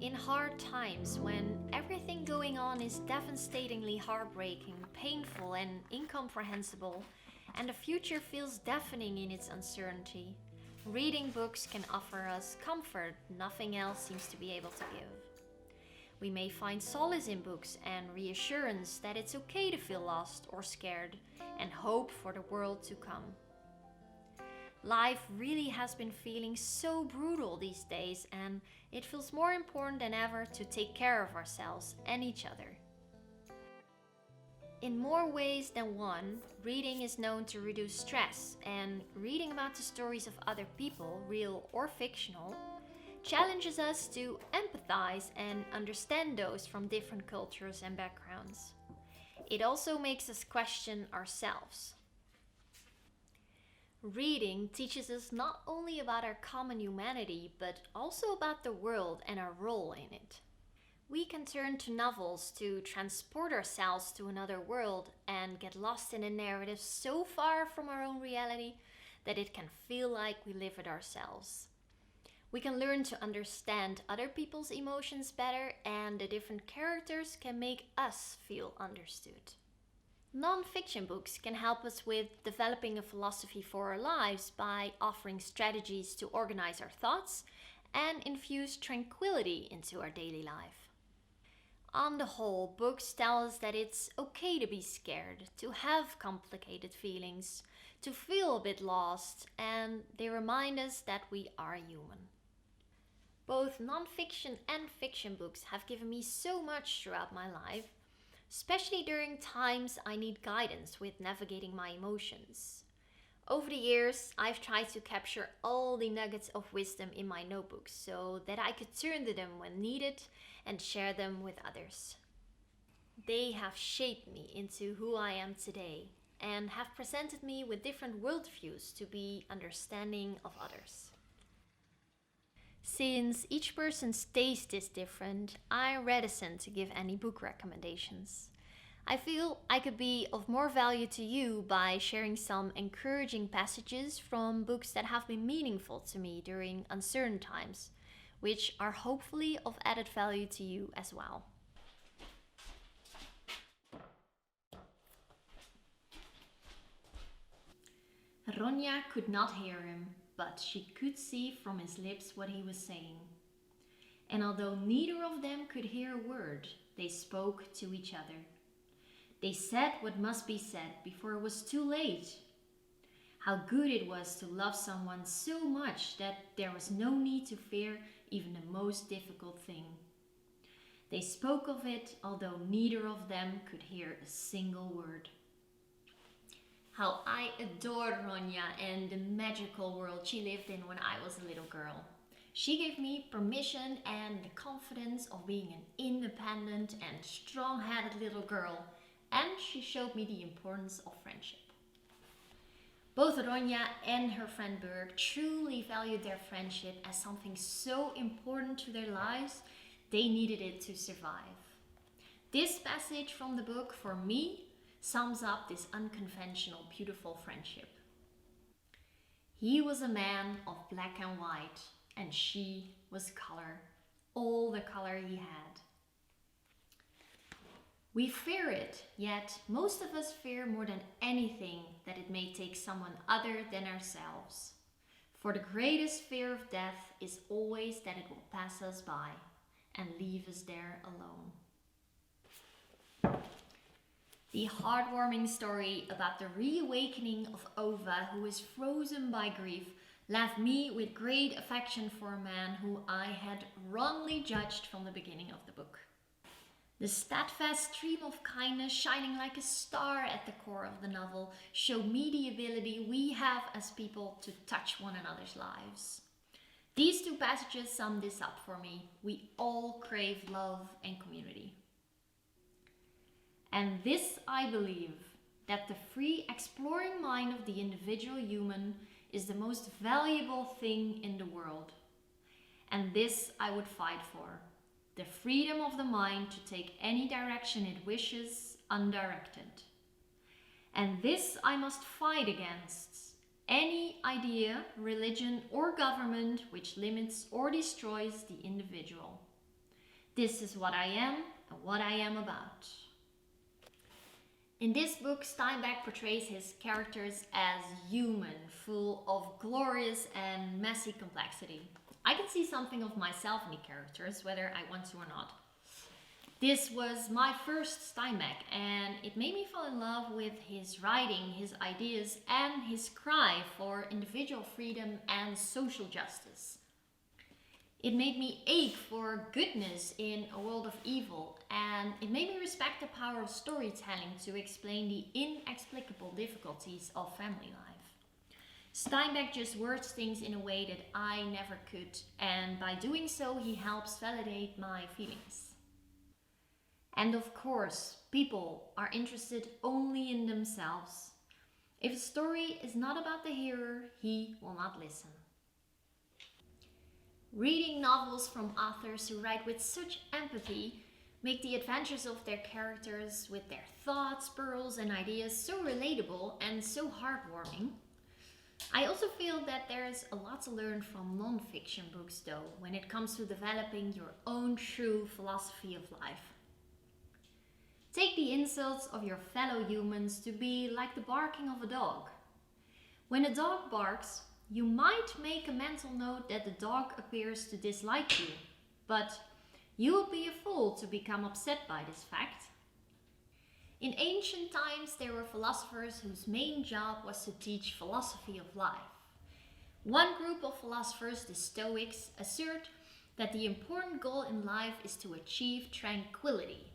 In hard times, when everything going on is devastatingly heartbreaking, painful, and incomprehensible, and the future feels deafening in its uncertainty, reading books can offer us comfort nothing else seems to be able to give. We may find solace in books and reassurance that it's okay to feel lost or scared, and hope for the world to come. Life really has been feeling so brutal these days, and it feels more important than ever to take care of ourselves and each other. In more ways than one, reading is known to reduce stress, and reading about the stories of other people, real or fictional, challenges us to empathize and understand those from different cultures and backgrounds. It also makes us question ourselves. Reading teaches us not only about our common humanity, but also about the world and our role in it. We can turn to novels to transport ourselves to another world and get lost in a narrative so far from our own reality that it can feel like we live it ourselves. We can learn to understand other people's emotions better, and the different characters can make us feel understood. Nonfiction books can help us with developing a philosophy for our lives by offering strategies to organize our thoughts and infuse tranquility into our daily life. On the whole, books tell us that it's okay to be scared, to have complicated feelings, to feel a bit lost, and they remind us that we are human. Both nonfiction and fiction books have given me so much throughout my life, especially during times I need guidance with navigating my emotions. Over the years, I've tried to capture all the nuggets of wisdom in my notebooks so that I could turn to them when needed and share them with others. They have shaped me into who I am today and have presented me with different worldviews to be understanding of others. Since each person's taste is different, I'm reticent to give any book recommendations. I feel I could be of more value to you by sharing some encouraging passages from books that have been meaningful to me during uncertain times, which are hopefully of added value to you as well. Ronia could not hear him, but she could see from his lips what he was saying. And although neither of them could hear a word, they spoke to each other. They said what must be said before it was too late. How good it was to love someone so much that there was no need to fear even the most difficult thing. They spoke of it, although neither of them could hear a single word. How I adored Ronia and the magical world she lived in when I was a little girl. She gave me permission and the confidence of being an independent and strong-headed little girl, and she showed me the importance of friendship. Both Ronia and her friend Berg truly valued their friendship as something so important to their lives, they needed it to survive. This passage from the book, for me, sums up this unconventional, beautiful friendship. He was a man of black and white, and she was color, all the color he had. We fear it, yet most of us fear more than anything that it may take someone other than ourselves. For the greatest fear of death is always that it will pass us by and leave us there alone. The heartwarming story about the reawakening of Ova, who is frozen by grief, left me with great affection for a man who I had wrongly judged from the beginning of the book. The steadfast stream of kindness shining like a star at the core of the novel showed me the ability we have as people to touch one another's lives. These two passages sum this up for me. We all crave love and community. And this I believe, that the free exploring mind of the individual human is the most valuable thing in the world. And this I would fight for. The freedom of the mind to take any direction it wishes undirected. And this I must fight against. Any idea, religion or government which limits or destroys the individual. This is what I am and what I am about. In this book, Steinbeck portrays his characters as human, full of glorious and messy complexity. I can see something of myself in the characters, whether I want to or not. This was my first Steinbeck, and it made me fall in love with his writing, his ideas, and his cry for individual freedom and social justice. It made me ache for goodness in a world of evil, and it made me respect the power of storytelling to explain the inexplicable difficulties of family life. Steinbeck just words things in a way that I never could, and by doing so, he helps validate my feelings. And of course, people are interested only in themselves. If a story is not about the hearer, he will not listen. Reading novels from authors who write with such empathy make the adventures of their characters with their thoughts, pearls, and ideas so relatable and so heartwarming. I also feel that there's a lot to learn from nonfiction books though, when it comes to developing your own true philosophy of life. Take the insults of your fellow humans to be like the barking of a dog. When a dog barks, you might make a mental note that the dog appears to dislike you, but you will be a fool to become upset by this fact. In ancient times, there were philosophers whose main job was to teach philosophy of life. One group of philosophers, the Stoics, assert that the important goal in life is to achieve tranquility.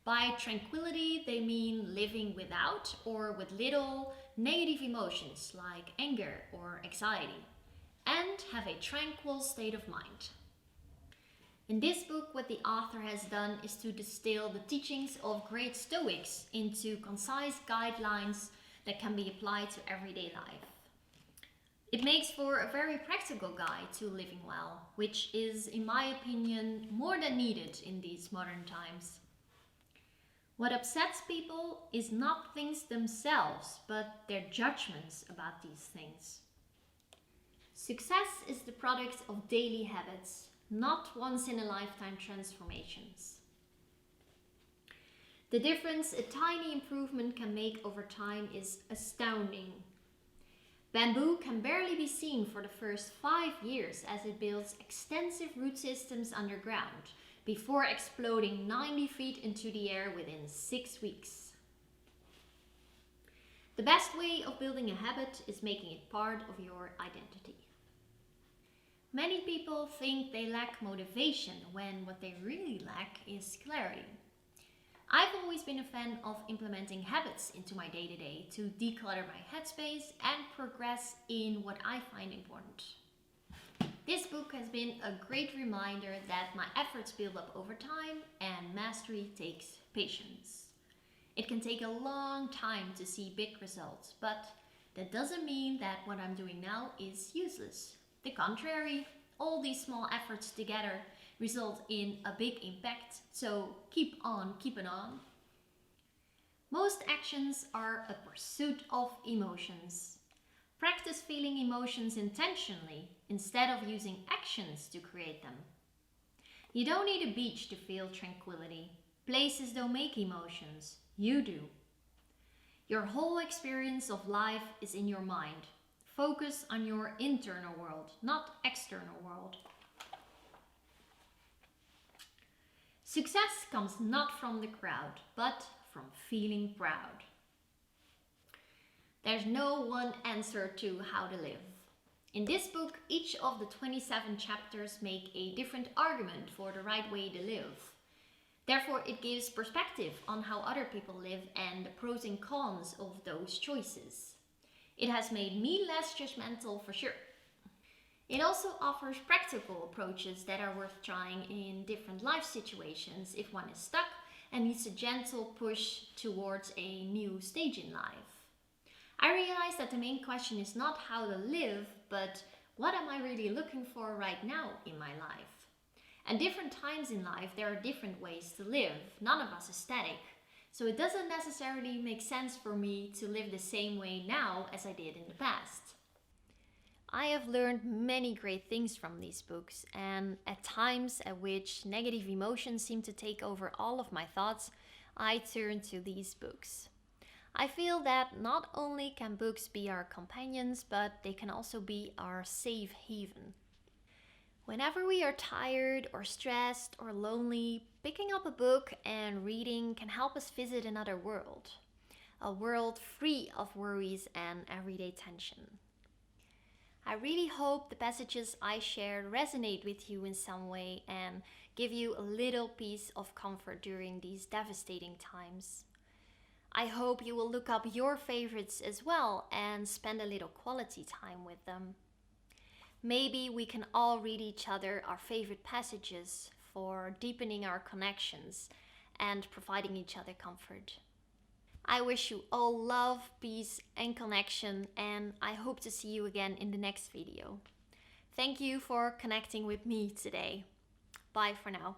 By tranquility, they mean living without or with little negative emotions like anger or anxiety, and have a tranquil state of mind. In this book, what the author has done is to distill the teachings of great Stoics into concise guidelines that can be applied to everyday life. It makes for a very practical guide to living well, which is, in my opinion, more than needed in these modern times. What upsets people is not things themselves, but their judgments about these things. Success is the product of daily habits, not once-in-a-lifetime transformations. The difference a tiny improvement can make over time is astounding. Bamboo can barely be seen for the first 5 years as it builds extensive root systems underground, before exploding 90 feet into the air within 6 weeks. The best way of building a habit is making it part of your identity. Many people think they lack motivation when what they really lack is clarity. I've always been a fan of implementing habits into my day-to-day to declutter my headspace and progress in what I find important. This book has been a great reminder that my efforts build up over time and mastery takes patience. It can take a long time to see big results, but that doesn't mean that what I'm doing now is useless. The contrary, all these small efforts together result in a big impact, so keep on keeping on. Most actions are a pursuit of emotions. Practice feeling emotions intentionally instead of using actions to create them. You don't need a beach to feel tranquility. Places don't make emotions. You do. Your whole experience of life is in your mind. Focus on your internal world, not external world. Success comes not from the crowd, but from feeling proud. There's no one answer to how to live. In this book, each of the 27 chapters make a different argument for the right way to live. Therefore, it gives perspective on how other people live and the pros and cons of those choices. It has made me less judgmental for sure. It also offers practical approaches that are worth trying in different life situations if one is stuck and needs a gentle push towards a new stage in life. I realized that the main question is not how to live, but what am I really looking for right now in my life? At different times in life, there are different ways to live. None of us is static. So it doesn't necessarily make sense for me to live the same way now as I did in the past. I have learned many great things from these books, and at times at which negative emotions seem to take over all of my thoughts, I turn to these books. I feel that not only can books be our companions, but they can also be our safe haven. Whenever we are tired or stressed or lonely, picking up a book and reading can help us visit another world. A world free of worries and everyday tension. I really hope the passages I shared resonate with you in some way and give you a little piece of comfort during these devastating times. I hope you will look up your favorites as well and spend a little quality time with them. Maybe we can all read each other our favorite passages for deepening our connections and providing each other comfort. I wish you all love, peace, and connection, and I hope to see you again in the next video. Thank you for connecting with me today. Bye for now.